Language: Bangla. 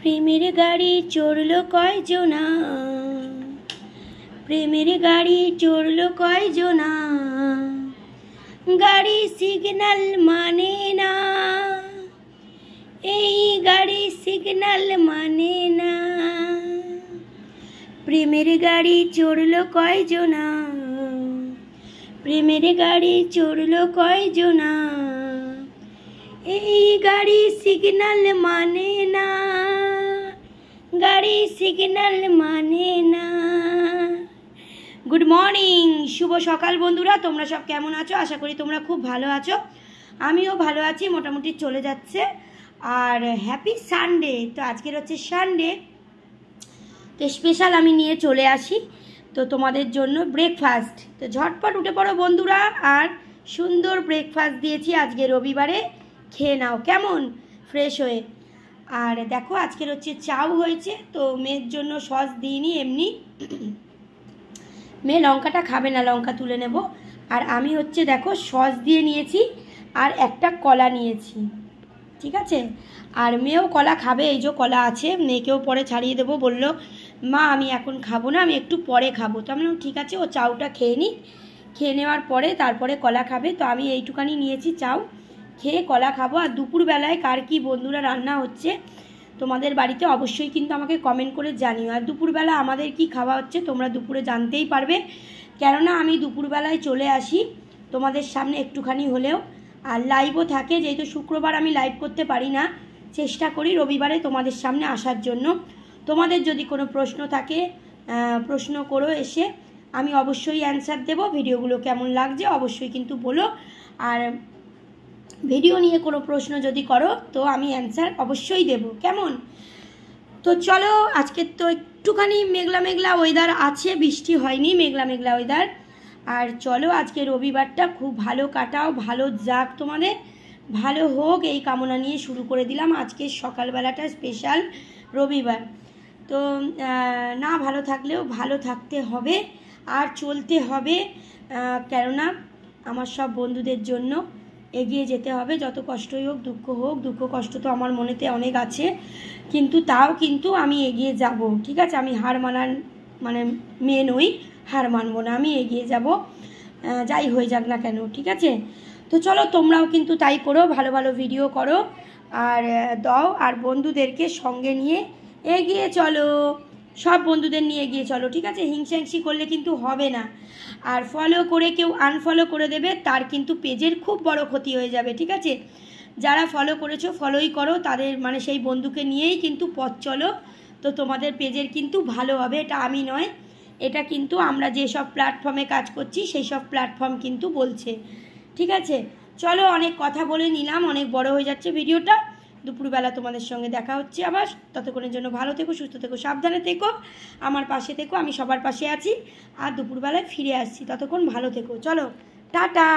প্রেমের গাড়ি চড়লো কয়জনা, প্রেমের গাড়ি চড়লো কয়জনা, গাড়ি সিগন্যাল মানে না, এই গাড়ি সিগন্যাল মানে না। প্রেমের গাড়ি চড়লো কয়জনা, প্রেমের গাড়ি চড়লো কয়জনা, এই গাড়ি সিগন্যাল মানে না, গাড়ি সিগন্যাল মানে না। গুড মর্নিং, শুভ সকাল বন্ধুরা। তোমরা সব কেমন আছো? আশা করি তোমরা খুব ভালো আছো। আমিও ভালো আছি, মোটামুটি চলে যাচ্ছে। আর হ্যাপি সানডে। তো আজকের হচ্ছে সানডে, তো স্পেশাল আমি নিয়ে চলে আসি তো তোমাদের জন্য ব্রেকফাস্ট। তো ঝটপট উঠে পড়ো বন্ধুরা, আর সুন্দর ব্রেকফাস্ট দিয়েছি আজকে রবিবারে, খেয়ে নাও কেমন ফ্রেশ হয়ে। আর দেখো আজকের হচ্ছে চাউ হয়েছে, তো মেয়ের জন্য সস দিইনি, এমনি মেয়ে লঙ্কাটা খাবে না, লঙ্কা তুলে নেব। আর আমি হচ্ছে দেখো সস দিয়ে নিয়েছি, আর একটা কলা নিয়েছি, ঠিক আছে। আর মেয়েও কলা খাবে, এই যে কলা আছে, মেয়েকেও পরে ছাড়িয়ে দেবো। বললো মা আমি এখন খাবো না, আমি একটু পরে খাবো। তো আমি বললাম ঠিক আছে, ও চাউটা খেয়ে নিই, খেয়ে নেওয়ার পরে তারপরে কলা খাবে। তো আমি এইটুখানি নিয়েছি চাউ, খেয়ে কলা খাবো। আর দুপুরবেলায় কার কি বন্ধুরা রান্না হচ্ছে তোমাদের বাড়িতে অবশ্যই কিন্তু আমাকে কমেন্ট করে জানিও। আর দুপুরবেলা আমাদের কি খাওয়া হচ্ছে তোমরা দুপুরে জানতেই পারবে, কেননা আমি দুপুরবেলায় চলে আসি তোমাদের সামনে একটুখানি হলেও। আর লাইভও থাকে, যেহেতু শুক্রবার আমি লাইভ করতে পারি না, চেষ্টা করি রবিবারে তোমাদের সামনে আসার জন্য। তোমাদের যদি কোনো প্রশ্ন থাকে প্রশ্ন করো এসে, আমি অবশ্যই অ্যান্সার দেব। ভিডিওগুলো কেমন লাগছে অবশ্যই কিন্তু বলো। আর ভিডিও নিয়ে কোনো প্রশ্ন যদি করো তো আমি অ্যান্সার অবশ্যই দেব, কেমন। তো চলো, আজকে তো একটুখানি মেঘলা মেঘলা ওয়েদার আছে, বৃষ্টি হয়নি, মেঘলা মেঘলা ওয়েদার। আর চলো আজকে রবিবারটা খুব ভালো কাটাও, ভালো যাক, তোমাদের ভালো হোক এই কামনা নিয়ে শুরু করে দিলাম আজকে সকালবেলাটা স্পেশাল রবিবার। তো না ভালো থাকলেও ভালো থাকতে হবে আর চলতে হবে, কেননা আমার সব বন্ধুদের জন্য এগিয়ে যেতে হবে। যত কষ্টই হোক, দুঃখ কষ্ট তো আমার মনেতে অনেক আছে, কিন্তু তাও কিন্তু আমি এগিয়ে যাব, ঠিক আছে। আমি হার মানার মানে মেয়ে নই, হার মানবো না, আমি এগিয়ে যাব যাই হয়ে যাক না কেন, ঠিক আছে। তো চলো তোমরাও কিন্তু তাই করো, ভালো ভালো ভিডিও করো আর দাও, আর বন্ধুদেরকে সঙ্গে নিয়ে এগিয়ে চলো, সব বন্ধুদের নিয়ে এগিয়ে চলো, ঠিক আছে। হিংসাহিংসি করলে কিন্তু হবে না। আর ফলো করে কেউ আনফলো করে দেবে, তার কিন্তু পেজের খুব বড় ক্ষতি হয়ে যাবে, ঠিক আছে। যারা ফলো করেছো ফলোই করো, তাদের মানে সেই বন্ধুকে নিয়েই কিন্তু পথ চলো, তো তোমাদের পেজের কিন্তু ভালো হবে। এটা আমি নয়, এটা কিন্তু আমরা যেসব প্ল্যাটফর্মে কাজ করছি সেই সব প্ল্যাটফর্ম কিন্তু বলছে, ঠিক আছে। চলো, অনেক কথা বলে নিলাম, অনেক বড় হয়ে যাচ্ছে ভিডিওটা। দুপুরবেলা তোমাদের সঙ্গে দেখা হচ্ছে আবার। ততক্ষণের জন্য ভালো থেকো, সুস্থ থেকো, সাবধানে থেকো, আমার পাশে থেকো, আমি সবার পাশে আছি। আর দুপুরবেলায় ফিরে আসছি, ততক্ষণ ভালো থেকো। চলো, টাটা।